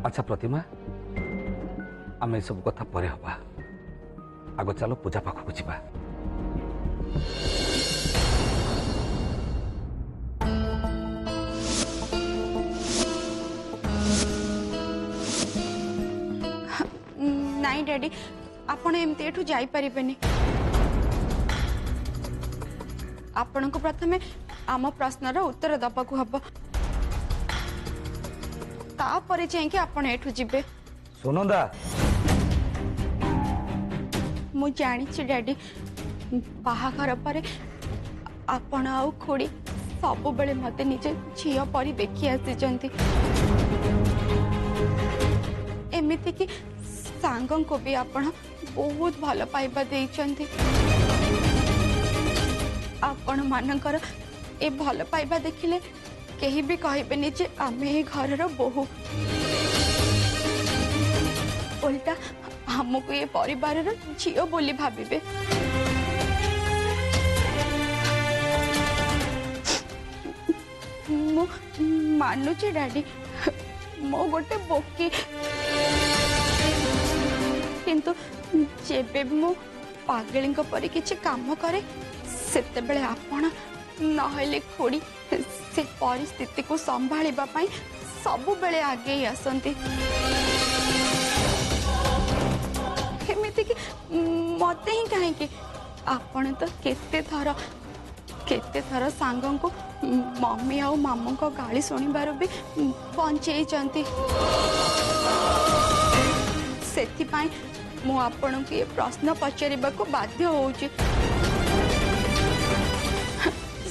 अच्छा प्रतिमा आम सब कथा पर हवा आग चलो पूजा पाखक जा नाई डैडी आपण एमती एठू जाई परिबेनी आपण को प्रथमे आम प्रश्नर उत्तर दबाकू हब तापर जाइए आपण एठू जिबे सुनंदा मु जानी डैडी बाहाघर पर आपण आउ खुड़ी सब बेले मते निजे झियो परी देखी आसी एमिति कि सांगं को भी आपण बहुत भल पाइबा देइचंती आपण मानकर ए भल पाइबा देखिले केही भी कहबेनी जे आमे ए घरर बोहू उल्टा हमको ये परिवार झील बोली भाविबे मु मानुची डैडी मो गोटे बोकी किंतु जेबे मु पागली परी किछि काम करे सेते बेले आपण नहले खोड़ी से परिस्थिति को संभाळिबा पई सबु बेले आगे ही आसंती एमिति कि मते ही कहीं आपण तो केते थर सांगं को मम्मी आ मामू को गाली सुनिबार भी बंचई चंती सेति पई मु आपण के प्रश्न पचारिबा को बाध्य होउची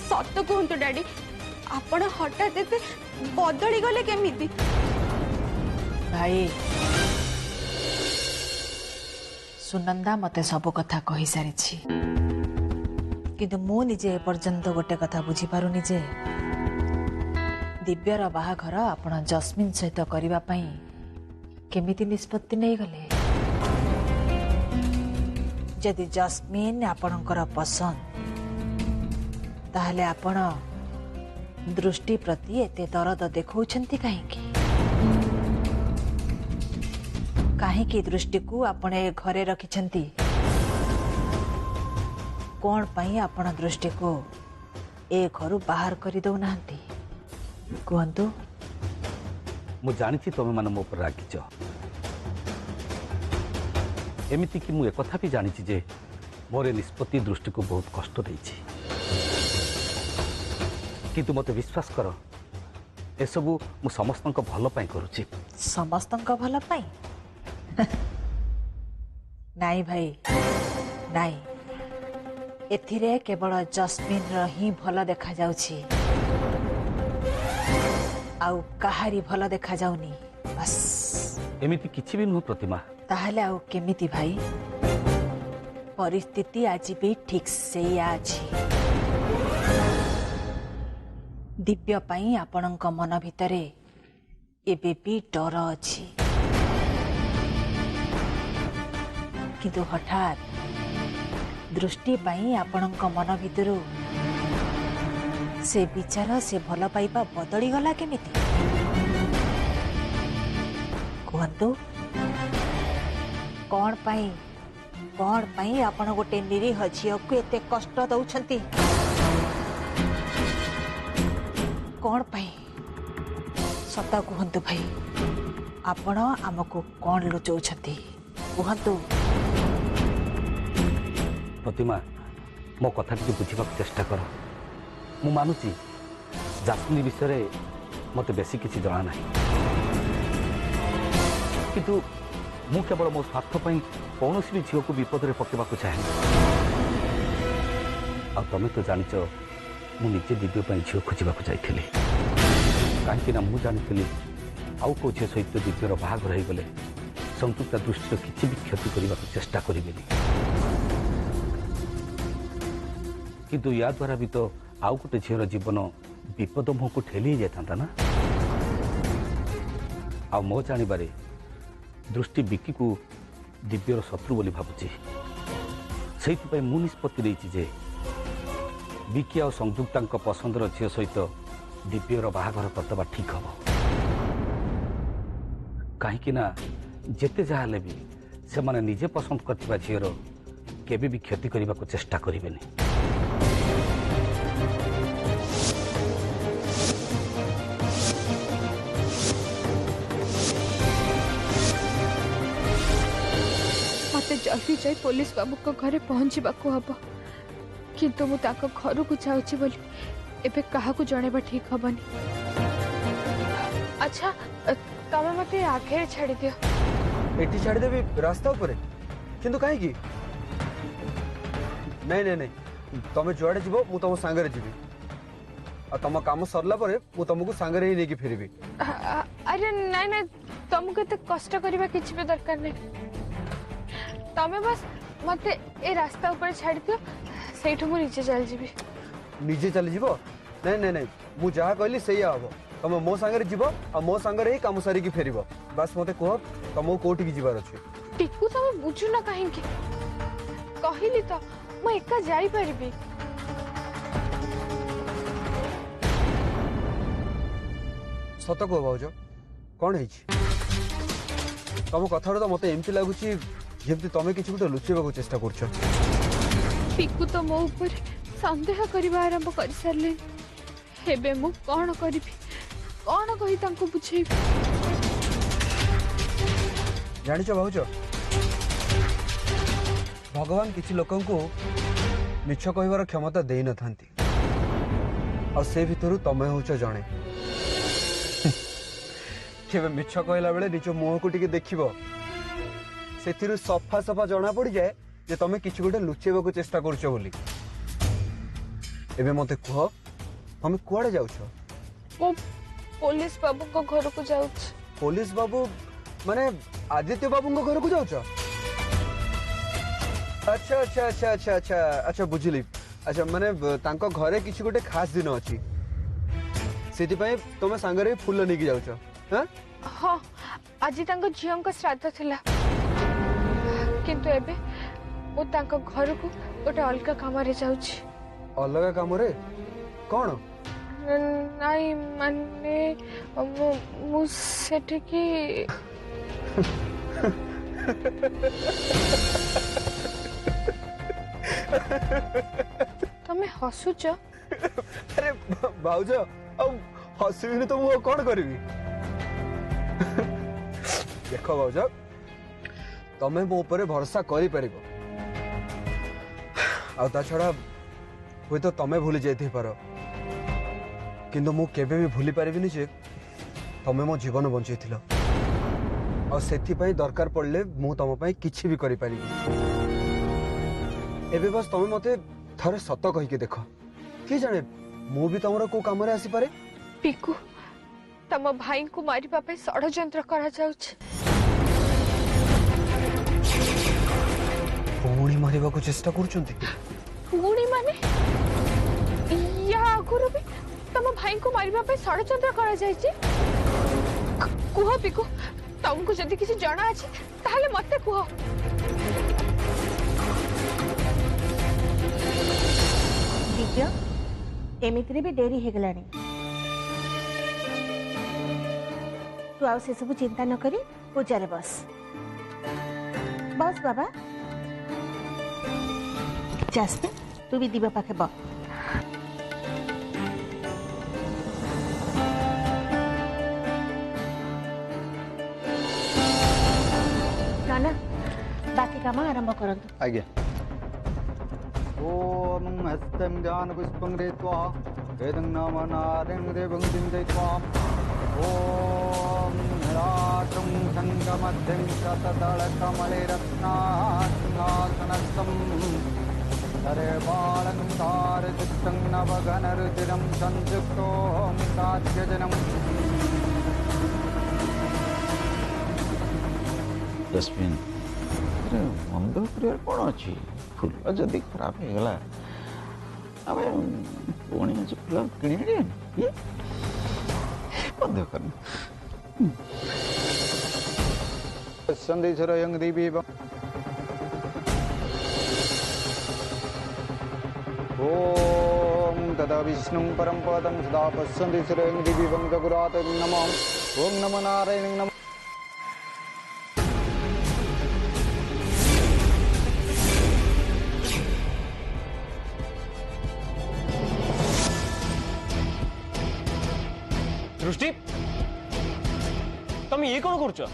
सत कहतु डैडी आपण हठात एते बदली गले केमिति भाई सुनंदा मते सब कथा कही सारी किंतु मु निजे पर्यंत गोटे कथा बुझी पारुनी जे दिव्यर बाहाघर आपण जस्मिन सहित करिबा पई केमिति निष्पत्ति नै गले जदि जस्मिन आपणकर पसंद ताहले आपण दृष्टि प्रति एते दरद देखौछंती काहेकि दृष्टि को आपण ए घरे रखिछंती कौन पाई आपण दृष्टि को ए घर बाहर कर दो नांती कहंतु मु जानिछि तमे मन मो पर रागिछ एमिति कि मु एकथा भी जानिछि जे मोरे निष्पत्ति दृष्टि को बहुत कष्ट देछि किंतु मते विश्वास कर एसबु मु समस्त भल पाई करूछि समस्त भल पाई नाई भाई नाई एथिरे केवल जस्मिन ही भल देखा जाउछि आउ कहारी भल देखा जाउनी बस एमिति किछि भी नु प्रतिमा ताहले आउ केमिति भाई परिस्थिति आज भी ठीक से अछि दिव्य पाई आपणक मन भितरे एबे भी डर अछि किंतु हठात दृष्टि पाई आपणक मन भितरु से विचार से भल पाइबा बदली गला केमिति कहंतु कौन पाई आपण गोटे निरीह झियो को एते कष्ट दउछंती कौन पाई सता कहंतु भाई आपण आमको कौन लुचौछंती कहंतु प्रतिमा मो कथा टी बुझा चेष्टा कर मु मानुची जास्मिन विषय मते बेसी किसी जना ना किंतु मु केवल मो स्वार्थ पई कौन भी झील को विपद में पकेबा चाहे आ तमें तो जानिच मु निजे दिव्य पर झील खोजा जाइली कहीं मु जानी आउ कौ झील सहित दिव्यर बाहाघर हो गले संतुक्ता दृष्टि किसी भी क्षति करने को चेष्टा करें किंतु या द्वारा भी तो आउ गोटे झीर जीवन विपद मुह को ठेली जाता ना आ मो जानिबारे दृष्टि विकी को दिव्यर शत्रु बोली भावुची से मु निष्पत्ति देइछि जे विकी आ संयुक्ता पसंदर झील सहित दिव्यर बाहाघर करदे ठीक हम कहीं जेते जहाँ भी से माने निजे पसंद करथिबा झीर केबे भी क्षति करने को चेष्टा करें। मते जल्दी जाई पुलिस बाबू को घरे पहुंचबा को हबो किंतु मु ताको घर को जाउची बोली एबे काहा को जणेबा ठीक हबनी। अच्छा तमे मते आगे छाड़ी दियो। एटी छाड़ी देबी रास्ता ऊपर किंतु काहे की नहीं नहीं नहीं तमे जुआड़े जीवो मु तुम सांगरे जीवी आ तुम काम सरला परे मु तुमको सांगरे ही लेके फेरबी। अरे नहीं नहीं तुमको एते कष्ट करबा किछि भी दरकार नहीं। तमे बस मते ए रास्ता ऊपर छाड़ी दियो सेठु मु नीचे चल जीवी। निजे चली जीवो नहीं नहीं नहीं मु जहा कहली सही हबो तुम मो सांगरे जीवो आ मो सांगरे ही काम सारी की फेरबो। बस मते कह तुमको कोठी की जीवार अछि। टिकू तमे बुझु ना काहे की कहिली तो मु एका जाई परबी। सत कह भाउज कौन है तुम कथा तो मत एमती लगुच जमी तुम कि गोटे लुचेबा चेष्टा कर। टिकू तो मो ऊपर संदेह करबा आरंभ कर सारले हेबे मु कौन करी कौन कही तांको बुझेबी। जानिच भाउज भगवान किसी लोक मिछ कहबार क्षमता दे न थांती आ से भितर तमे होच जणे केबे मिछ कहला बेले निज मुह को टिके देखिबो सेथिरु सफा सफा जना पड़ जाए जे तमे किछि गोटे लुचेबा को चेष्टा करछो बोली। एबे मते कह हम कुआडे जाउछो? ओ पुलिस बाबू को घर को जाउछ। पुलिस बाबू माने आदित्य बाबू को घर को जाउछो? अच्छा अच्छा अच्छा अच्छा अच्छा अच्छा बुझिली। अच्छा माने तांको घरे किछि गोटे खास दिन अछि सेति पय तमे सांगरे फूल नेकी जाउछो? हां हां आज तांको झियन को श्राद्ध थिला किंतु एबे ओ तांको घर को गोटे अलगा काम रे जाउछ। अलगा काम रे कोन? नहीं माने मु सेठी की तमे हसुच? अरे भाउज अब हसबिनी तो मु कौन करबी। देख भाउज तमे मो ऊपर भरोसा करि परिबो आ ता छड़ा होय तो तमे भूली जाइथि पारो किंतु मु केबे भी भूली परिबिनी जे तमे मो जीवन बंचैथिलो आ सेथि पई दरकार पड़ले मु तम पई किछि भी करि परिबी। एबे बस तमे मते थरे सत कहि के देखो कि जाने मु भी तमरो को काम रे आसी पारे। पिकू तम भाई को मारिबा पे षडयंत्र करा जाउछ। पुणी मारिबा को चेष्टा करछंती? पुणी माने या आगुरु भी तम भाई को मारिबा पे षडयंत्र करा जायछि? कुह पिकू तुमको जदि किसी जଣା अछि ताहले मते कुह। दिव्य एमितिरे भी डेरी हे गलानी तू आउ से सब चिंता न करी पूजारे बस बस बाबा जास्ते तू भी दिव्य पाखे बस। ना बाकी काम आरंभ करंतु। आज्ञा। ओम हस्तं ज्ञान पुष्पं रेत्वा वेदं नाम नारं देवं चिन्तयित्वा ओम रात्रं संगमध्यं शतदलकमले रत्नासिंहासनस्थं सर्वालङ्कारयुक्तं नवघनरुचिरं संयुक्तो मिताद्यजनम्। जस्मिन मंद कर कौन अच्छी फुल जदि खराब हो गला आम पुणी आज फुल कि बंद कर संदेशरयं देवी ओम तदा विष्णुं परम पदं सदा पश्यन्ति श्रेयं देवी वंदगुरात नमः ओम नमो नारायण नमः। तुम ये कौन कर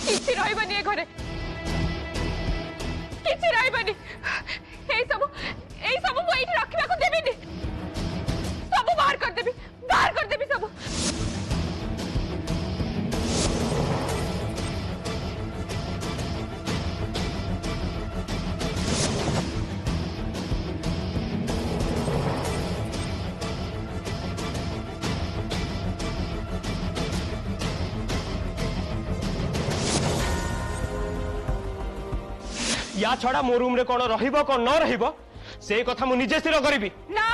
किसी रहबनी ए घरे किसी रहबनी ए सब मु एठी रखिबा को देबेनी सब बाहर कर देबी सब या छड़ा मो रूम रे कौन रहिबो कौन न रहिबो से कथा मु निजे स्थिर करिबि ना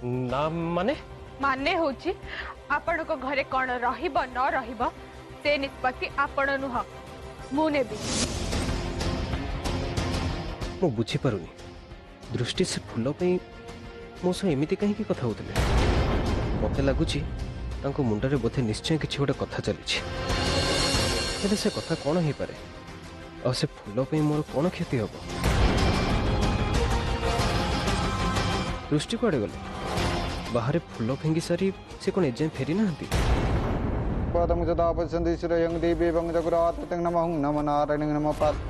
ना माने माने होची आपण को घरे कौन रहिबो न रहिबो से निष्पत्ति आपण नुह मु नेबी मु बुझी पारुनी दृष्टि से फूल पे मो सो एमिति कहीं की कथा होतले मते लागुची तांको मुंडरे बोधे निश्चय किछि गोटे कथा चलीछि हेले से कथा कोन हे पारे आ से फूल पे मोर कोन क्षति हबो दृष्टि कोडे गले बाहर फूल फेंगी सारी से कोन एजे फेरी नाहंती पादं सदा पश्यन्ति श्रेयं देवी वं जगुरात तं नमः नमः नारायणं नमः पाद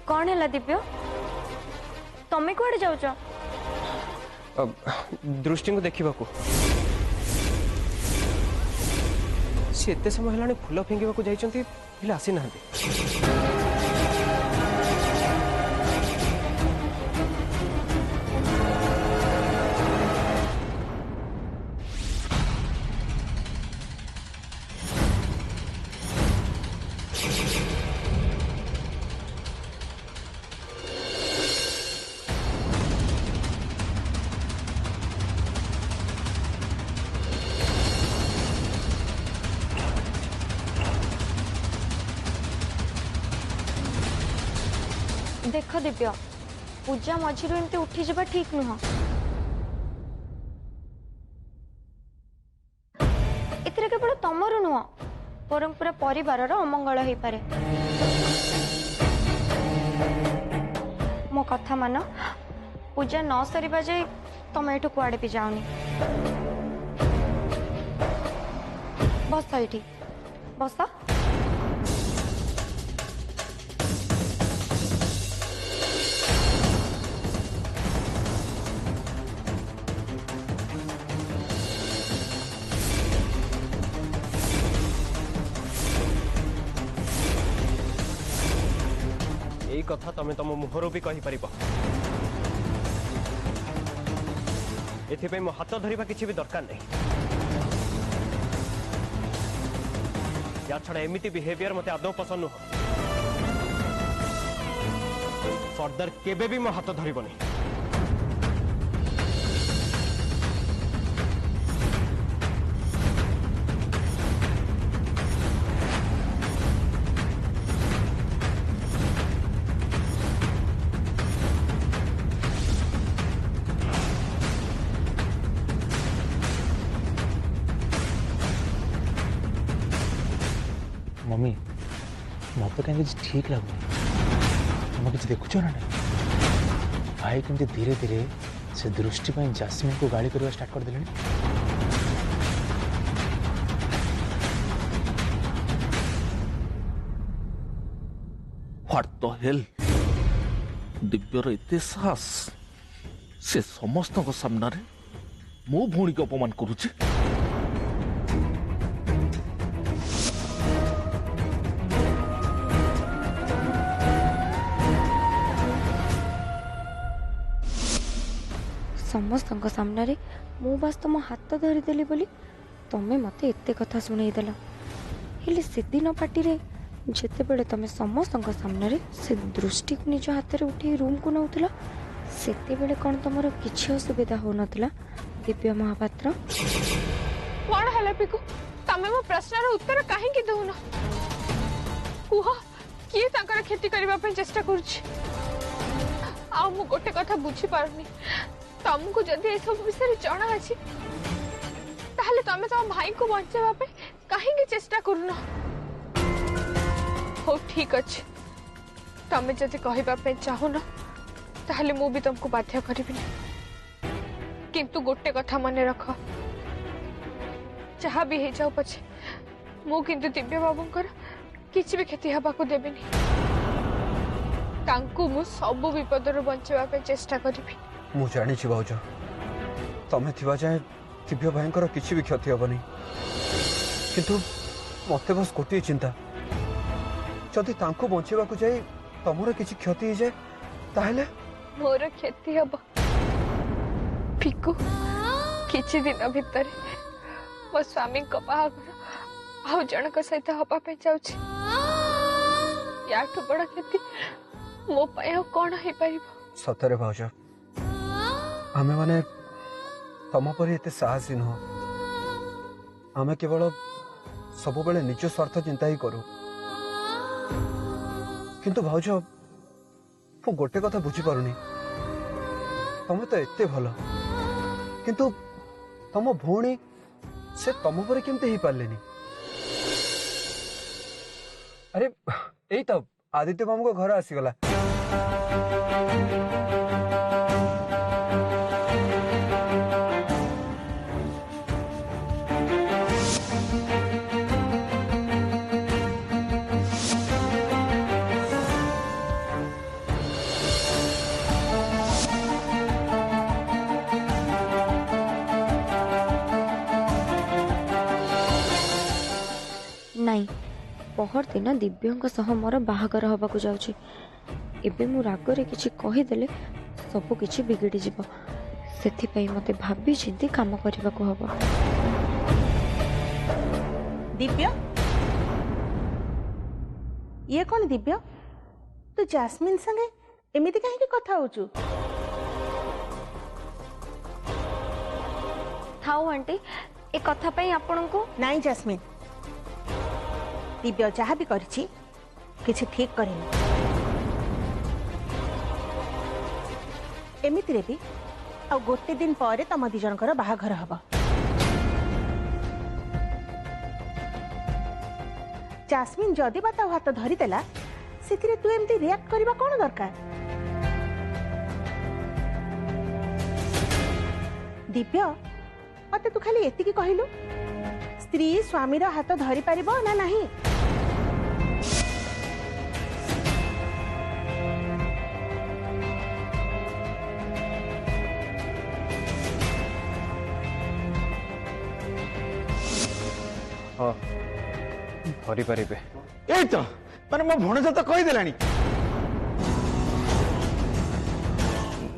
कौन है दिव्य तमें कुआडे जाउछ दृष्टि को देखा सी एत समय है फूल फिंगा जाइए आसी ना देख दिव्य पूजा मझिरु एमती उठी जावा ठीक नुह एथिरे केवल तमरु नुह बरं पूरा परिवार अमंगल हो पारे मो कथा मान पूजा न सरिबा जाय तमे एठु कुआडे भी जाओनी बस एठी बस कथा तमें तुम मुहर भी कही पार एथि मो हाथ धरिबा किछि भी दरकार नहीं या छड़ा एमिति बिहेवियर मते आदौ पसंद नुह फर्दर केबे भी मो हाथ धरिबनी मम्मी मत कहीं ठीक लगुनि तुम किसी देखुच ना भाई केमती धीरे धीरे से दृष्टि जास्मिन को गाड़ी करवा स्टार्ट कर दिले व्हाट द हेल दिव्यर एते साहस से समस्त सामना रे मो भौणी को अपमान करुचे समस्त सामने मु बस तुम हाथ धरीदेली बोली तमें मत एत कथा शुणईदेल हेले से दिन पार्टी जिते बड़े तुम समस्त सामने से दृष्टि को निज हाथ में उठे रूम को नौला से कौन तुम किसी असुविधा हो नथिला दिव्य महापात्र कौन कौन है पिकु तमे मो प्रश्नर उत्तर कहीं दउन कुह किए तांकर खेती करबा पे चेष्टा करूछि आ मु गोटे कथा बुझी पारनी तुमको जदि ए सब विषय जाना अछि ताहले तमे तम भाई को बचावा पे कहीं चेष्टा करूना हो ठीक अछि तमे जदि कहबा पे चाहो ना ताहले मु भी तुमको बाध्य करिबिनी किंतु गोटे कथा मने रख जहाँ भी हो जाओ पछे मु किंतु दिव्य बाबूंकर किसी भी क्षति हवा को देबेनी तांकु मु सब विपदर बचावा पे चेष्टा करिबी मु जानी छी भाउज तमे थिबा जाय दिव्य भाईंकर किसी भी क्षति हबनी किंतु मते बस गोटे चिंता जदि तांको बचेबा को जाय तमरो किसी क्षति हो जाए ताहले मोर क्षति हब पिकु किछि दिन भितर मो स्वामी को बाहागर आउ जनक सहित हवा पे जाउछि याठु बड़ा क्षति मो पाए कौन हो पारिबो सतरे भाउज आमे माने तम पर एते साहसी नुह आमे केवल सब बेले निज स्वार्थ चिंता ही करू किंतु भाउज मु गोटे कथा बुझी पारुनी तमे तो एते भलो किंतु तम भौणी से तम पर केमते ही पारलेनी अरे एई तो आदित्य मामू को घर आसीगला नहीं पहर दिन दिव्य सह मोर बाहागर हवा जाऊँगी एबे मु रागरे किछि कहीदेले सब किछि बिगड़ी जीव से मते भाभी चिंती काम करने को हब दिव्य ये कौन दिव्य तू जास्मिन संगे एमिति कहीं कथा होचु थाउ आंटी ए कथा पई आपन को नहीं जास्मिन दिव्य जहाँ भी करिछि किछि ठीक करेनी एमिति रे भी आ गोटे दिन पर तम दी जनकर बाहाघर हब जास्मिन जदि बा ता हाथ धरी देला सेतिरे तू एमती रिएक्ट करबा कोन दरकार दिव्य मते तू खाली एतिकी कहिलु स्त्री स्वामीर हाथ धरी पारिबो ना नहीं हाँ धरी पारे ए तो माने मो भणज तो कहि देलानी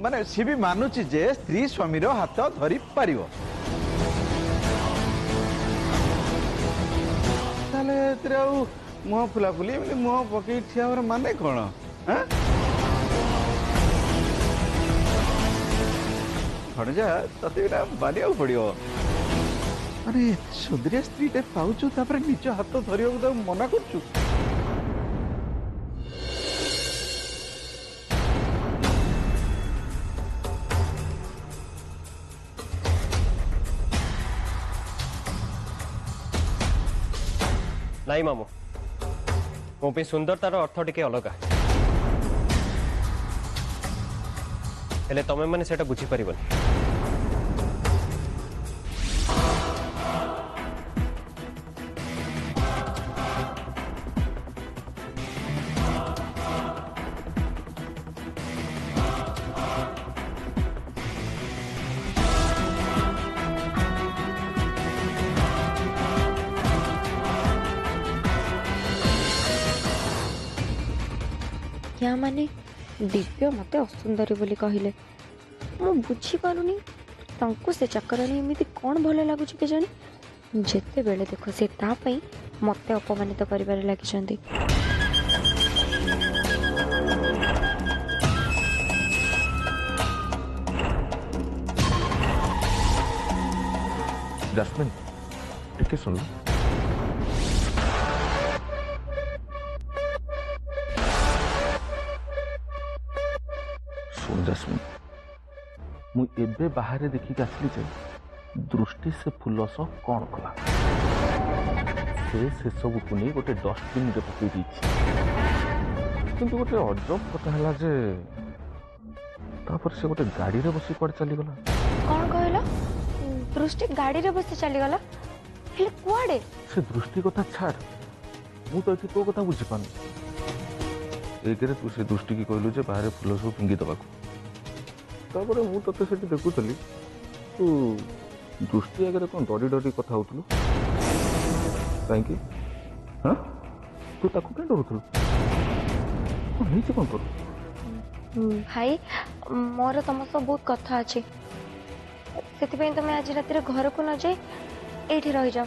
माने सी भी मानुची जे स्त्री स्वामीर हाथ धरी पारिबो ताले तेरा मुह फुला फुली मुह पकई ठिया होर माने कोन हां भणजा तते ना बानिया पड़ियो अरे सुंदरिया स्त्री टे पाउछु तापर निज हाथ धरियो तो मना करछु नाई मामू मो पे सुंदरतार अर्थ टिके अलगा हेले तमे माने सेटा बुझी परिबनी क्या माने दिव्य मते असुंदरी बोली कहले मु बुझी पारुनी तांको से चक्करानी एमिति कौन भल लागुची के जानी जेते बेले देखो से ता पई मते अपमानित करिबारे लागिचंदी जास्मिन ଟିକେ ଶୁଣ ଶୁଣ ଯାସ୍ମିନ ମୁଁ ଏବେ ବାହାରେ ଦେଖିକି ଆସିଲି ଯେ ଦୃଷ୍ଟି ସେ ଫୁଲ ସହ କ'ଣ କଲା ସେସବୁକୁ ନେଇ ଗୋଟେ ଡଷ୍ଟବିନ୍ରେ ପକେଇ ଦେଇଛି କିନ୍ତୁ ଗୋଟେ ଅଜବ କଥା ହେଲା ଯେ ତାପରେ ସେ ଗୋଟେ ଗାଡ଼ିରେ ବସି କୁଆଡ଼େ ଚାଲିଗଲା। କ'ଣ କହିଲ? ଦୃଷ୍ଟି ଗାଡ଼ିରେ ବସି ଚାଲିଗଲା? ହେଲେ କୁଆଡ଼େ? ସେ ଦୃଷ୍ଟି କଥା ଛାଡ଼ ମୁଁ ତ ଏଠି ତୋ କଥା ବୁଝିପାରୁନି। ଏକରେ ତୁ ସେ ଦୃଷ୍ଟିକି କହିଲୁ ଯେ ବାହାରେ ଫୁଲ ସବୁ ଫିଙ୍ଗି ଦେବାକୁ ତାପରେ ମୁଁ ତତେ ସେଠି ଦେଖୁଥିଲି ତୁ ଦୃଷ୍ଟି ଆଗରେ କ'ଣ ଡରି ଡରି କଥା ହଉଥିଲୁ କାହିଁକି? ହଁ ତୁ ତାକୁ କାହିଁ ଡରୁଥିଲୁ? କ'ଣ ହେଇଛି କ'ଣ କରୁ? ଭାଇ ମୋର ତମ ସହ ବହୁତ କଥା ଅଛି ସେଥିପାଇଁ ତମେ ଆଜି ରାତିରେ ଘରକୁ ନ ଯାଇ ଏଇଠି ରହିଯାଅ।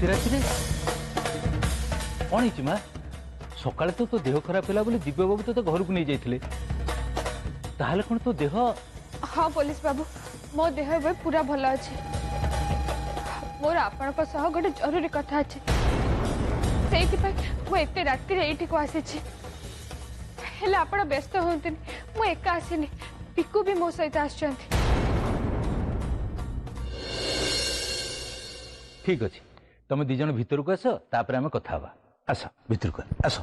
ରାତିରେ କ'ଣ ହେଇଛି ମା? ସକାଳେ ତ ତୋ ଦେହ ଖରାପ ହେଲା ବୋଲି ଦିବ୍ୟ ବାବୁ ତୋତେ ଘରକୁ ନେଇ ଯାଇଥିଲେ ତାହେଲେ କ'ଣ ତୋ ଦେହ? हाँ पुलिस बाबू मो देह ଏବେ पूरा भल अच्छे मोर आपणक सह गोटे जरूरी कथा अच्छे से एते राति एठी को आसी हेले आपण व्यस्त होंतनी मु एका आसीनी पिकू भी मो सहित आछंती। ठीक अच्छे तुम दी जन भितर को आस तापर आम कथा आस भितर को आस।